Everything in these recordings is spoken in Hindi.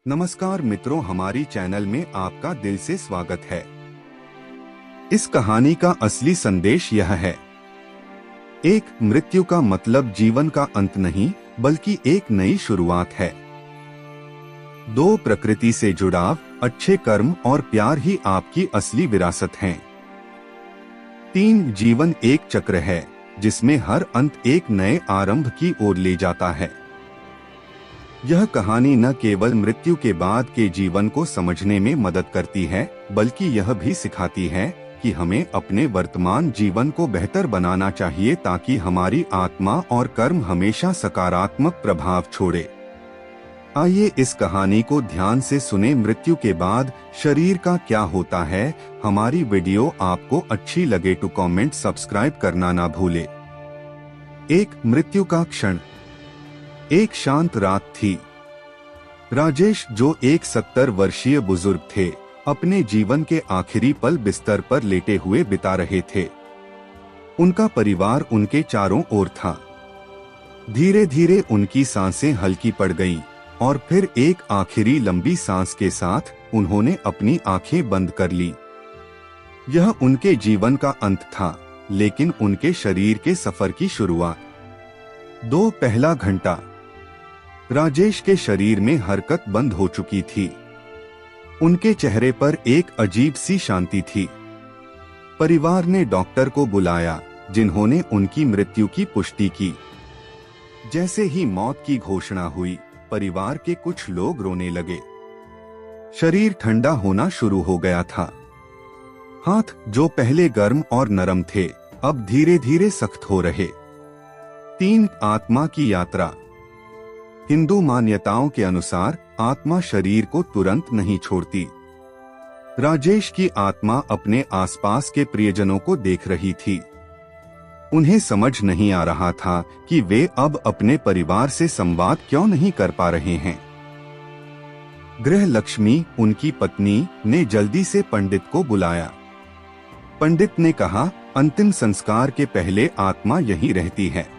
नमस्कार मित्रों, हमारी चैनल में आपका दिल से स्वागत है। इस कहानी का असली संदेश यह है, एक मृत्यु का मतलब जीवन का अंत नहीं बल्कि एक नई शुरुआत है। दो, प्रकृति से जुड़ाव, अच्छे कर्म और प्यार ही आपकी असली विरासत हैं। 3, जीवन एक चक्र है जिसमें हर अंत एक नए आरंभ की ओर ले जाता है। यह कहानी न केवल मृत्यु के बाद के जीवन को समझने में मदद करती है बल्कि यह भी सिखाती है कि हमें अपने वर्तमान जीवन को बेहतर बनाना चाहिए ताकि हमारी आत्मा और कर्म हमेशा सकारात्मक प्रभाव छोड़े। आइए इस कहानी को ध्यान से सुने। मृत्यु के बाद शरीर का क्या होता है। हमारी वीडियो आपको अच्छी लगे तो कमेंट, सब्सक्राइब करना ना भूले। 1, मृत्यु का क्षण। एक शांत रात थी। राजेश, जो एक 70 वर्षीय बुजुर्ग थे, अपने जीवन के आखिरी पल बिस्तर पर लेटे हुए बिता रहे थे। उनका परिवार उनके चारों ओर था। धीरे धीरे उनकी सांसें हल्की पड़ गईं और फिर एक आखिरी लंबी सांस के साथ उन्होंने अपनी आंखें बंद कर ली। यह उनके जीवन का अंत था, लेकिन उनके शरीर के सफर की शुरुआत। 2, पहला घंटा। राजेश के शरीर में हरकत बंद हो चुकी थी। उनके चेहरे पर एक अजीब सी शांति थी। परिवार ने डॉक्टर को बुलाया, जिन्होंने उनकी मृत्यु की पुष्टि की। जैसे ही मौत की घोषणा हुई, परिवार के कुछ लोग रोने लगे। शरीर ठंडा होना शुरू हो गया था। हाथ, जो पहले गर्म और नरम थे, अब धीरे धीरे सख्त हो रहे। 3, आत्मा की यात्रा। हिंदू मान्यताओं के अनुसार आत्मा शरीर को तुरंत नहीं छोड़ती। राजेश की आत्मा अपने आसपास के प्रियजनों को देख रही थी। उन्हें समझ नहीं आ रहा था कि वे अब अपने परिवार से संवाद क्यों नहीं कर पा रहे हैं। गृह लक्ष्मी, उनकी पत्नी, ने जल्दी से पंडित को बुलाया। पंडित ने कहा, अंतिम संस्कार के पहले आत्मा यहीं रहती है।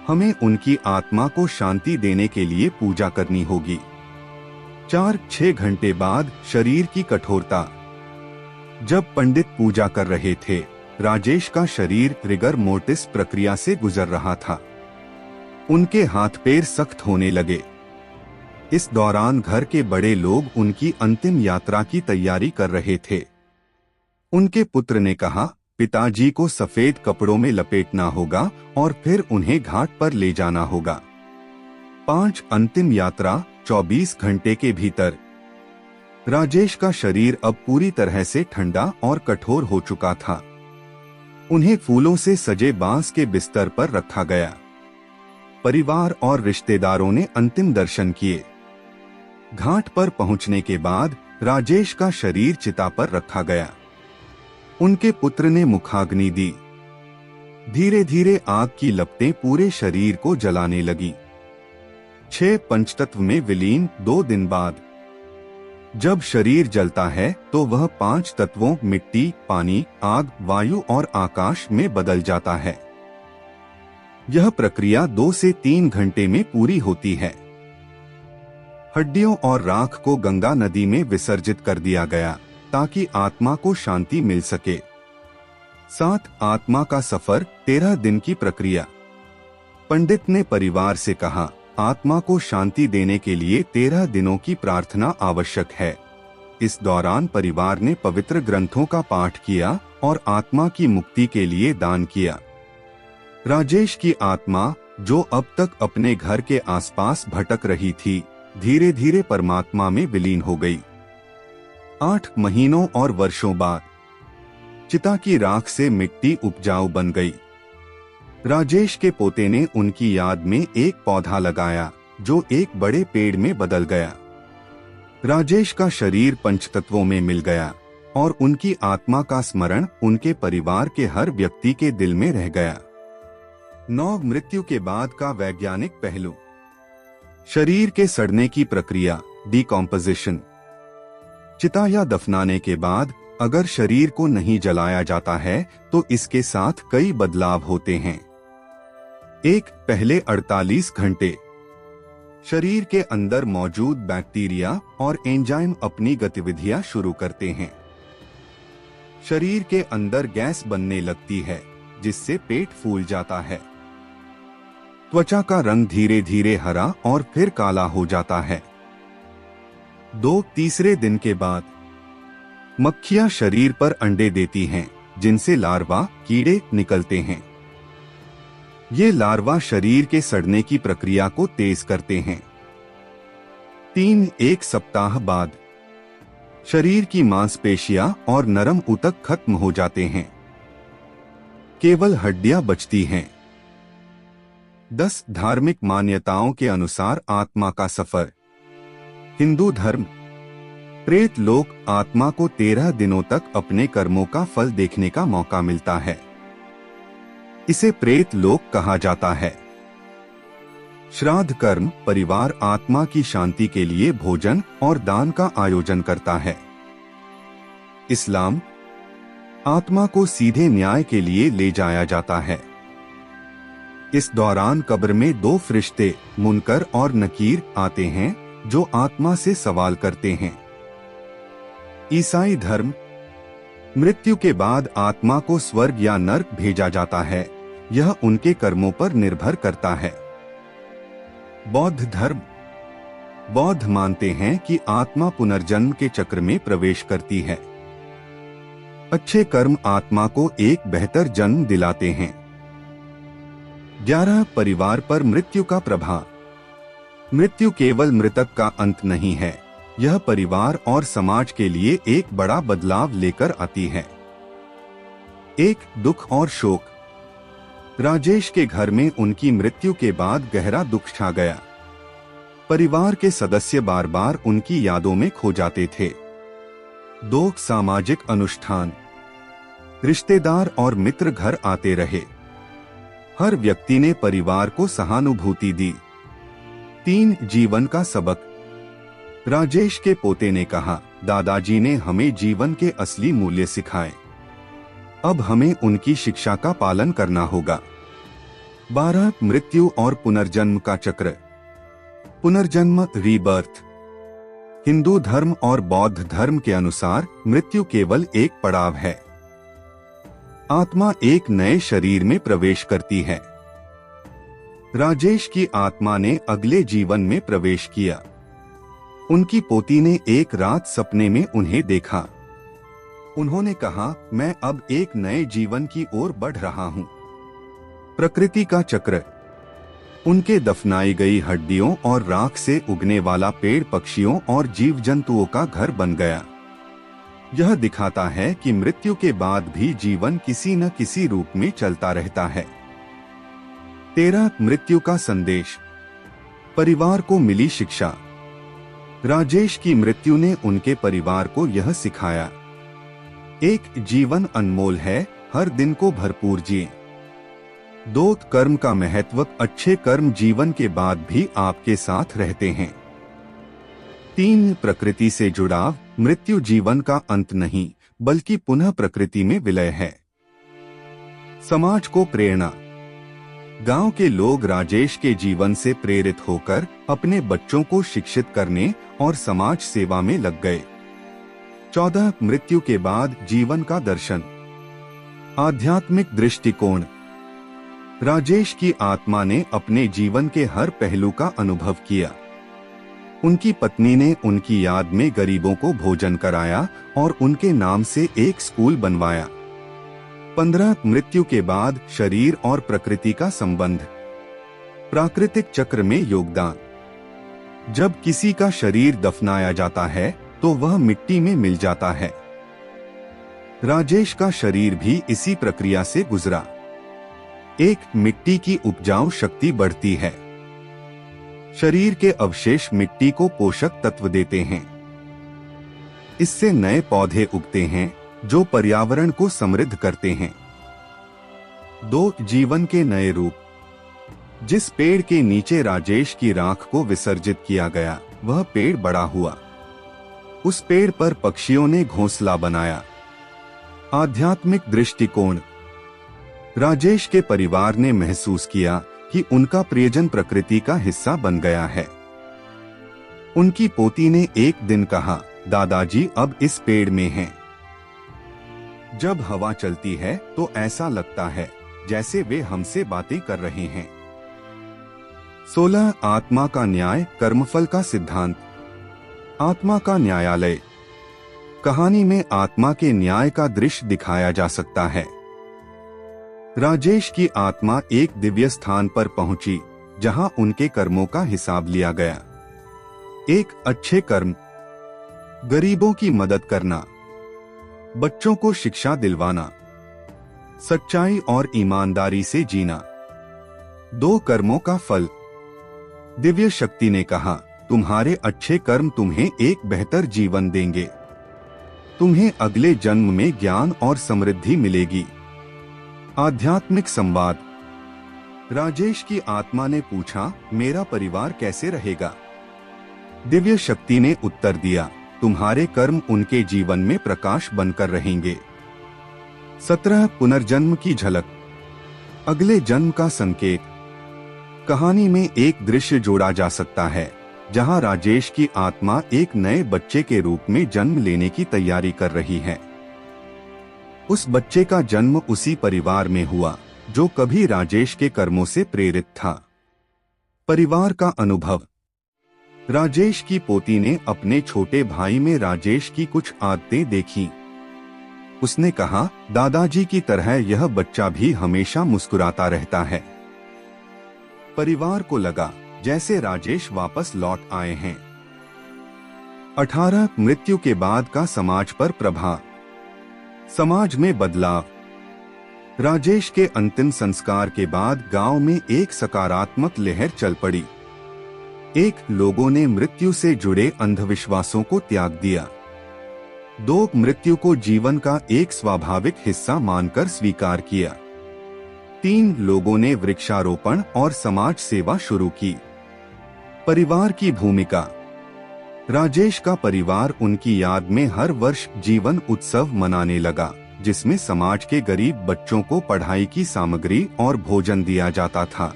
हमें उनकी आत्मा को शांति देने के लिए पूजा करनी होगी। 4-6 घंटे बाद शरीर की कठोरता। जब पंडित पूजा कर रहे थे, राजेश का शरीर रिगर मोर्टिस प्रक्रिया से गुजर रहा था। उनके हाथ पैर सख्त होने लगे। इस दौरान घर के बड़े लोग उनकी अंतिम यात्रा की तैयारी कर रहे थे। उनके पुत्र ने कहा, पिताजी को सफेद कपड़ों में लपेटना होगा और फिर उन्हें घाट पर ले जाना होगा। 5, अंतिम यात्रा, 24 घंटे के भीतर। राजेश का शरीर अब पूरी तरह से ठंडा और कठोर हो चुका था। उन्हें फूलों से सजे बांस के बिस्तर पर रखा गया। परिवार और रिश्तेदारों ने अंतिम दर्शन किए। घाट पर पहुंचने के बाद राजेश का शरीर चिता पर रखा गया। उनके पुत्र ने मुखाग्नि दी। धीरे धीरे आग की लपटें पूरे शरीर को जलाने लगी। 6, पंचतत्व में विलीन। 2 दिन बाद जब शरीर जलता है तो वह 5 तत्वों मिट्टी, पानी, आग, वायु और आकाश में बदल जाता है। यह प्रक्रिया 2 से 3 घंटे में पूरी होती है। हड्डियों और राख को गंगा नदी में विसर्जित कर दिया गया ताकि आत्मा को शांति मिल सके। 7, आत्मा का सफर, 13 दिन की प्रक्रिया। पंडित ने परिवार से कहा, आत्मा को शांति देने के लिए 13 दिनों की प्रार्थना आवश्यक है। इस दौरान परिवार ने पवित्र ग्रंथों का पाठ किया और आत्मा की मुक्ति के लिए दान किया। राजेश की आत्मा, जो अब तक अपने घर के आसपास भटक रही थी, धीरे धीरे परमात्मा में विलीन हो गई। 8 महीनों और वर्षों बाद चिता की राख से मिट्टी उपजाऊ बन गई। राजेश के पोते ने उनकी याद में एक पौधा लगाया, जो एक बड़े पेड़ में बदल गया। राजेश का शरीर पंचतत्वों में मिल गया और उनकी आत्मा का स्मरण उनके परिवार के हर व्यक्ति के दिल में रह गया। 9, मृत्यु के बाद का वैज्ञानिक पहलू। शरीर के सड़ने की प्रक्रिया, डिकॉम्पोजिशन। चिता या दफनाने के बाद अगर शरीर को नहीं जलाया जाता है तो इसके साथ कई बदलाव होते हैं। 1, पहले 48 घंटे। शरीर के अंदर मौजूद बैक्टीरिया और एंजाइम अपनी गतिविधियां शुरू करते हैं। शरीर के अंदर गैस बनने लगती है, जिससे पेट फूल जाता है। त्वचा का रंग धीरे धीरे हरा और फिर काला हो जाता है। 2-3 दिन के बाद मक्खियां शरीर पर अंडे देती हैं, जिनसे लार्वा कीड़े निकलते हैं। ये लार्वा शरीर के सड़ने की प्रक्रिया को तेज करते हैं। 1 सप्ताह बाद शरीर की मांसपेशियां और नरम ऊतक खत्म हो जाते हैं। केवल हड्डियां बचती हैं। 10 धार्मिक मान्यताओं के अनुसार आत्मा का सफर। हिंदू धर्म, प्रेत लोक आत्मा को 13 दिनों तक अपने कर्मों का फल देखने का मौका मिलता है। इसे प्रेत लोक कहा जाता है। श्राद्ध कर्म, परिवार आत्मा की शांति के लिए भोजन और दान का आयोजन करता है। इस्लाम, आत्मा को सीधे न्याय के लिए ले जाया जाता है। इस दौरान कब्र में 2 फरिश्ते मुनकर और नकीर आते हैं, जो आत्मा से सवाल करते हैं। ईसाई धर्म, मृत्यु के बाद आत्मा को स्वर्ग या नर्क भेजा जाता है। यह उनके कर्मों पर निर्भर करता है। बौद्ध धर्म, बौद्ध मानते हैं कि आत्मा पुनर्जन्म के चक्र में प्रवेश करती है। अच्छे कर्म आत्मा को एक बेहतर जन्म दिलाते हैं। 11 परिवार पर मृत्यु का प्रभाव। मृत्यु केवल मृतक का अंत नहीं है, यह परिवार और समाज के लिए एक बड़ा बदलाव लेकर आती है। 1 दुख और शोक। राजेश के घर में उनकी मृत्यु के बाद गहरा दुख छा गया। परिवार के सदस्य बार बार उनकी यादों में खो जाते थे। 2 सामाजिक अनुष्ठान। रिश्तेदार और मित्र घर आते रहे। हर व्यक्ति ने परिवार को सहानुभूति दी। 3 जीवन का सबक। राजेश के पोते ने कहा, दादाजी ने हमें जीवन के असली मूल्य सिखाए। अब हमें उनकी शिक्षा का पालन करना होगा। 12 मृत्यु और पुनर्जन्म का चक्र। पुनर्जन्म, रीबर्थ। हिंदू धर्म और बौद्ध धर्म के अनुसार मृत्यु केवल एक पड़ाव है। आत्मा एक नए शरीर में प्रवेश करती है। राजेश की आत्मा ने अगले जीवन में प्रवेश किया। उनकी पोती ने एक रात सपने में उन्हें देखा। उन्होंने कहा, मैं अब एक नए जीवन की ओर बढ़ रहा हूं। प्रकृति का चक्र। उनके दफनाई गई हड्डियों और राख से उगने वाला पेड़ पक्षियों और जीव जंतुओं का घर बन गया। यह दिखाता है कि मृत्यु के बाद भी जीवन किसी न किसी रूप में चलता रहता है। 13 मृत्यु का संदेश। परिवार को मिली शिक्षा। राजेश की मृत्यु ने उनके परिवार को यह सिखाया, एक जीवन अनमोल है, हर दिन को भरपूर जिए। 2 कर्म का महत्व। अच्छे कर्म जीवन के बाद भी आपके साथ रहते हैं। 3 प्रकृति से जुड़ाव। मृत्यु जीवन का अंत नहीं, बल्कि पुनः प्रकृति में विलय है। समाज को प्रेरणा। गांव के लोग राजेश के जीवन से प्रेरित होकर अपने बच्चों को शिक्षित करने और समाज सेवा में लग गए। 14 मृत्यु के बाद जीवन का दर्शन। आध्यात्मिक दृष्टिकोण। राजेश की आत्मा ने अपने जीवन के हर पहलू का अनुभव किया। उनकी पत्नी ने उनकी याद में गरीबों को भोजन कराया और उनके नाम से एक स्कूल बनवाया। 15 मृत्यु के बाद शरीर और प्रकृति का संबंध। प्राकृतिक चक्र में योगदान। जब किसी का शरीर दफनाया जाता है तो वह मिट्टी में मिल जाता है। राजेश का शरीर भी इसी प्रक्रिया से गुजरा। 1 मिट्टी की उपजाऊ शक्ति बढ़ती है। शरीर के अवशेष मिट्टी को पोषक तत्व देते हैं। इससे नए पौधे उगते हैं जो पर्यावरण को समृद्ध करते हैं। 2 जीवन के नए रूप। जिस पेड़ के नीचे राजेश की राख को विसर्जित किया गया, वह पेड़ बड़ा हुआ। उस पेड़ पर पक्षियों ने घोंसला बनाया। आध्यात्मिक दृष्टिकोण। राजेश के परिवार ने महसूस किया कि उनका प्रियजन प्रकृति का हिस्सा बन गया है। उनकी पोती ने एक दिन कहा, दादाजी अब इस पेड़ में हैं। जब हवा चलती है तो ऐसा लगता है जैसे वे हमसे बातें कर रहे हैं। 16 आत्मा का न्याय, कर्मफल का सिद्धांत। आत्मा का न्यायालय। कहानी में आत्मा के न्याय का दृश्य दिखाया जा सकता है। राजेश की आत्मा एक दिव्य स्थान पर पहुंची जहां उनके कर्मों का हिसाब लिया गया। एक अच्छे कर्म, गरीबों की मदद करना, बच्चों को शिक्षा दिलवाना, सच्चाई और ईमानदारी से जीना। 2 कर्मों का फल। दिव्य शक्ति ने कहा, तुम्हारे अच्छे कर्म तुम्हें एक बेहतर जीवन देंगे। तुम्हें अगले जन्म में ज्ञान और समृद्धि मिलेगी। आध्यात्मिक संवाद। राजेश की आत्मा ने पूछा, मेरा परिवार कैसे रहेगा? दिव्य शक्ति ने उत्तर दिया, तुम्हारे कर्म उनके जीवन में प्रकाश बनकर रहेंगे। 17 पुनर्जन्म की झलक। अगले जन्म का संकेत। कहानी में एक दृश्य जोड़ा जा सकता है जहां राजेश की आत्मा एक नए बच्चे के रूप में जन्म लेने की तैयारी कर रही है। उस बच्चे का जन्म उसी परिवार में हुआ जो कभी राजेश के कर्मों से प्रेरित था। परिवार का अनुभव। राजेश की पोती ने अपने छोटे भाई में राजेश की कुछ आदतें देखीं। उसने कहा, दादाजी की तरह यह बच्चा भी हमेशा मुस्कुराता रहता है। परिवार को लगा जैसे राजेश वापस लौट आए हैं। 18 मृत्यु के बाद का समाज पर प्रभाव। समाज में बदलाव। राजेश के अंतिम संस्कार के बाद गांव में एक सकारात्मक लहर चल पड़ी। लोगों ने मृत्यु से जुड़े अंधविश्वासों को त्याग दिया। 2 मृत्यु को जीवन का एक स्वाभाविक हिस्सा मानकर स्वीकार किया। 3 लोगों ने वृक्षारोपण और समाज सेवा शुरू की। परिवार की भूमिका। राजेश का परिवार उनकी याद में हर वर्ष जीवन उत्सव मनाने लगा, जिसमें समाज के गरीब बच्चों को पढ़ाई की सामग्री और भोजन दिया जाता था।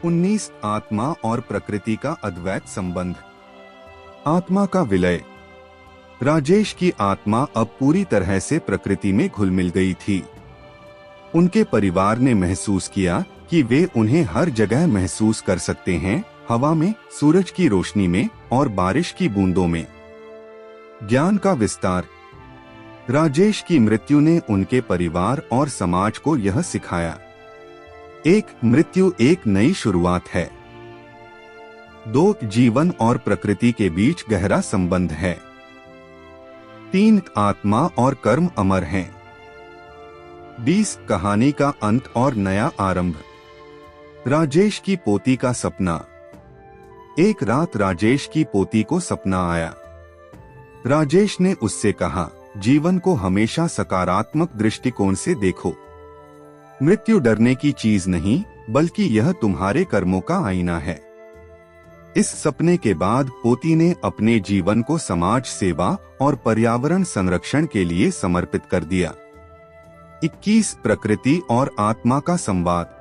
19 आत्मा और प्रकृति का अद्वैत संबंध। आत्मा का विलय। राजेश की आत्मा अब पूरी तरह से प्रकृति में घुल मिल गई थी। उनके परिवार ने महसूस किया कि वे उन्हें हर जगह महसूस कर सकते हैं, हवा में, सूरज की रोशनी में और बारिश की बूंदों में। ज्ञान का विस्तार। राजेश की मृत्यु ने उनके परिवार और समाज को यह सिखाया, मृत्यु एक नई शुरुआत है। 2 जीवन और प्रकृति के बीच गहरा संबंध है। 3 आत्मा और कर्म अमर हैं। 20 कहानी का अंत और नया आरंभ। राजेश की पोती का सपना। एक रात राजेश की पोती को सपना आया। राजेश ने उससे कहा, जीवन को हमेशा सकारात्मक दृष्टिकोण से देखो। मृत्यु डरने की चीज नहीं, बल्कि यह तुम्हारे कर्मों का आईना है। इस सपने के बाद पोती ने अपने जीवन को समाज सेवा और पर्यावरण संरक्षण के लिए समर्पित कर दिया। 21 प्रकृति और आत्मा का संवाद।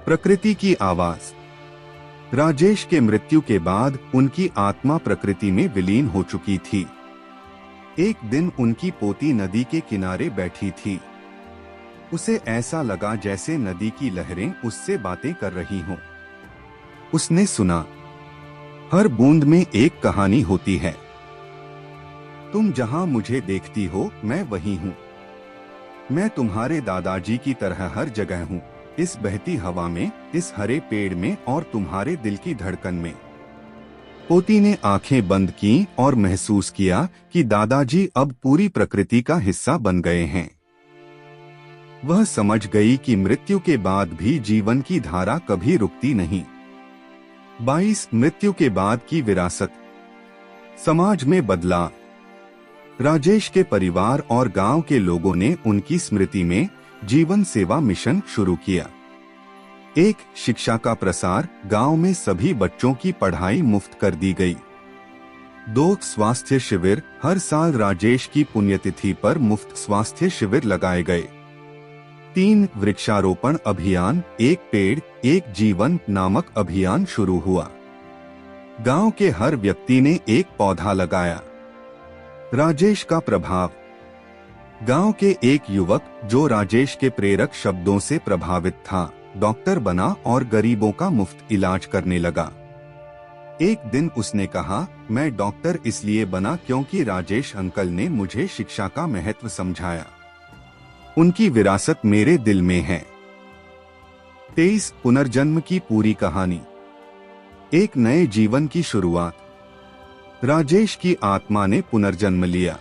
प्रकृति की आवाज। राजेश के मृत्यु के बाद उनकी आत्मा प्रकृति में विलीन हो चुकी थी। एक दिन उनकी पोती नदी के किनारे बैठी थी। उसे ऐसा लगा जैसे नदी की लहरें उससे बातें कर रही हों। उसने सुना, हर बूंद में एक कहानी होती है। तुम जहां मुझे देखती हो, मैं वही हूँ। मैं तुम्हारे दादाजी की तरह हर जगह हूँ, इस बहती हवा में, इस हरे पेड़ में और तुम्हारे दिल की धड़कन में। पोती ने आंखें बंद की और महसूस किया कि दादाजी अब पूरी प्रकृति का हिस्सा बन गए हैं। वह समझ गई कि मृत्यु के बाद भी जीवन की धारा कभी रुकती नहीं। 22 मृत्यु के बाद की विरासत। समाज में बदलाव। राजेश के परिवार और गांव के लोगों ने उनकी स्मृति में जीवन सेवा मिशन शुरू किया। शिक्षा का प्रसार। गांव में सभी बच्चों की पढ़ाई मुफ्त कर दी गई। 2 स्वास्थ्य शिविर। हर साल राजेश की पुण्यतिथि पर मुफ्त स्वास्थ्य शिविर लगाए गए। 3 वृक्षारोपण अभियान। एक पेड़ एक जीवन नामक अभियान शुरू हुआ। गांव के हर व्यक्ति ने एक पौधा लगाया। राजेश का प्रभाव। गांव के एक युवक जो राजेश के प्रेरक शब्दों से प्रभावित था, डॉक्टर बना और गरीबों का मुफ्त इलाज करने लगा। एक दिन उसने कहा, मैं डॉक्टर इसलिए बना क्योंकि राजेश अंकल ने मुझे शिक्षा का महत्व समझाया। उनकी विरासत मेरे दिल में है। 23 पुनर्जन्म की पूरी कहानी। एक नए जीवन की शुरुआत। राजेश की आत्मा ने पुनर्जन्म लिया।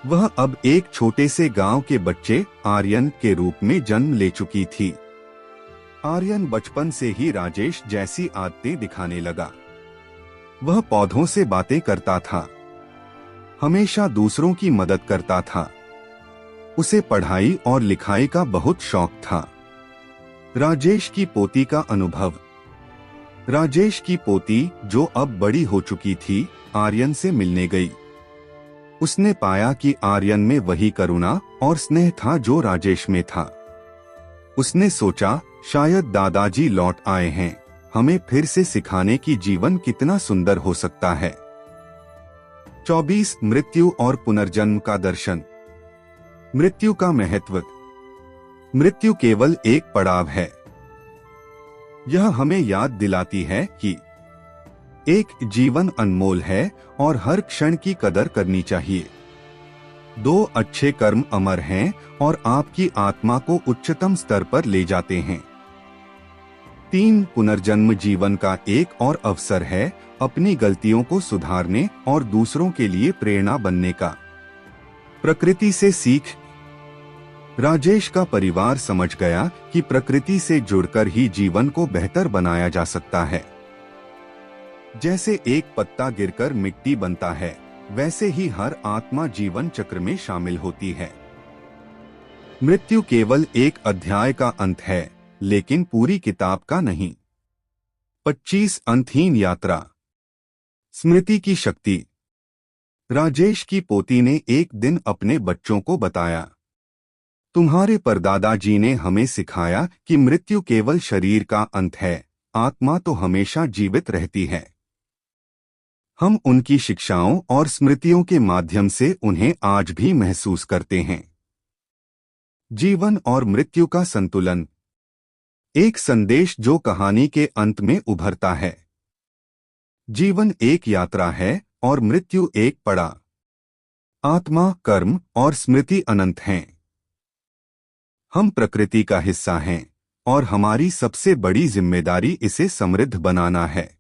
वह अब एक छोटे से गांव के बच्चे आर्यन के रूप में जन्म ले चुकी थी। आर्यन बचपन से ही राजेश जैसी आदतें दिखाने लगा। वह पौधों से बातें करता था, हमेशा दूसरों की मदद करता था। उसे पढ़ाई और लिखाई का बहुत शौक था। राजेश की पोती का अनुभव। राजेश की पोती, जो अब बड़ी हो चुकी थी, आर्यन से मिलने गई। उसने पाया कि आर्यन में वही करुणा और स्नेह था जो राजेश में था। उसने सोचा, शायद दादाजी लौट आए हैं, हमें फिर से सिखाने की जीवन कितना सुंदर हो सकता है। 24 मृत्यु और पुनर्जन्म का दर्शन। मृत्यु का महत्व। मृत्यु केवल एक पड़ाव है। यह हमें याद दिलाती है कि एक जीवन अनमोल है और हर क्षण की कदर करनी चाहिए। 2 अच्छे कर्म अमर हैं और आपकी आत्मा को उच्चतम स्तर पर ले जाते हैं। 3 पुनर्जन्म जीवन का एक और अवसर है अपनी गलतियों को सुधारने और दूसरों के लिए प्रेरणा बनने का। प्रकृति से सीख। राजेश का परिवार समझ गया कि प्रकृति से जुड़कर ही जीवन को बेहतर बनाया जा सकता है। जैसे एक पत्ता गिरकर मिट्टी बनता है, वैसे ही हर आत्मा जीवन चक्र में शामिल होती है। मृत्यु केवल एक अध्याय का अंत है, लेकिन पूरी किताब का नहीं। 25 अंतहीन यात्रा। स्मृति की शक्ति। राजेश की पोती ने एक दिन अपने बच्चों को बताया, तुम्हारे परदादाजी ने हमें सिखाया कि मृत्यु केवल शरीर का अंत है, आत्मा तो हमेशा जीवित रहती है। हम उनकी शिक्षाओं और स्मृतियों के माध्यम से उन्हें आज भी महसूस करते हैं। जीवन और मृत्यु का संतुलन। एक संदेश जो कहानी के अंत में उभरता है। जीवन एक यात्रा है और मृत्यु एक पड़ाव। आत्मा, कर्म और स्मृति अनंत हैं। हम प्रकृति का हिस्सा हैं और हमारी सबसे बड़ी जिम्मेदारी इसे समृद्ध बनाना है।